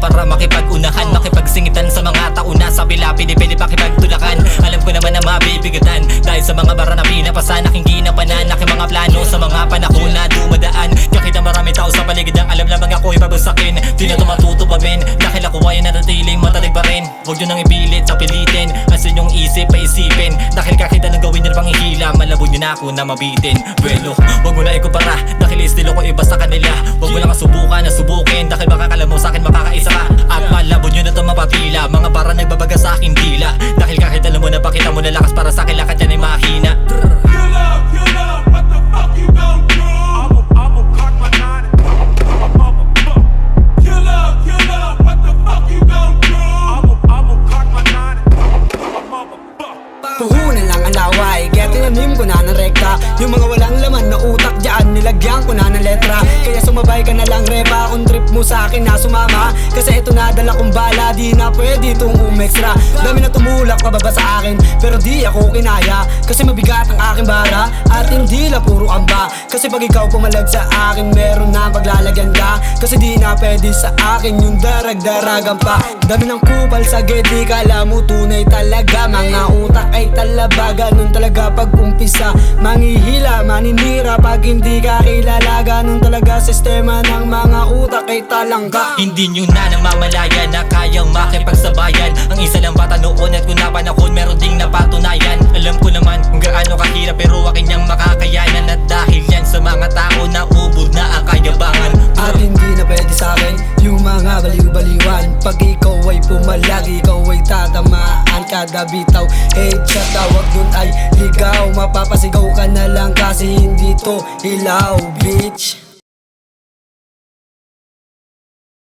para makipag-unahan, makipagsingitan sa mga tauna. Sa pila, pinipili pakipagtulakan. Alam ko naman na mabibigatan dahil sa mga bara na pinapasan, aking ginapanan, aking mga plano sa mga panahon na dumadaan. Kakita marami tao sa paligid ang alam lamang ako'y babagsakin. Di na tumatuto pa men, dahil ako ay nanatiling matalig pa rin. Huwag nyo nang ipilit sa pilitin, asin yung isip pa isipin. Dahil kakita nang gawin nyo na pang ihila, malabo nyo na ako na mabitin. Bueno, huwag mo na ikumpara, dahil estilo ko iba sa kanila. Huwag mo lang subukan na subukin, dahil baka kala mo sa'kin makakaisa ka. At malabo nyo na ito mapapila, mga para nagbabaga sa aking dila. Dahil kahit alam mo na pakita mo na lakas para sa'kin, lakad yan ay mahina. What the fuck you gon' do? I'ma cock my nine and kill up, what the fuck you gon' do? I'ma cock my nine and Puhunan lang ang laway, kaya tinanim ko na ng rekta. Yung mga walang laman na utak dyan, nilagyan ko na ng letra. Kaya sumabay ka na lang repa, kung trip mo sa akin na sumama. Kasi ito na dala kong bala, di na pwede itong umextra. Dami na tumulak pababa sa akin, pero di ako kinaya. Kasi mabigat ang aking bara, at hindi la puro amba. Kasi pag ikaw pumalag sa akin, meron na paglalagyan ka. Kasi di na pwede sa akin yung darag-daragan pa. Dami ng kupal sa gedi, kala mo tunay talaga. Mga utak ay talaba, ganun talaga pag umpisa. Manghihila, maninira pag hindi ka kilala. Ganun talaga sistema ng mga utak ay talangga. Hindi nyo na nang mamalaya na kayang makipagsabayan. Ang isa lang bata noon at kung napanahon meron ding napatunayan. Alam ko naman kung gaano kahirap pero akin niyang makakayanan. At dahil yan sa mga tao na ubod na ang kayabangan. At hindi na pwede sa akin yung mga baliw-baliwan. Pag ikaw ay pumalag, ikaw ay tatamaan. Kada bitaw, headshot, tawag dun ay ligaw. Mapapasigaw ka na lang kasi hindi to ilaw, bitch.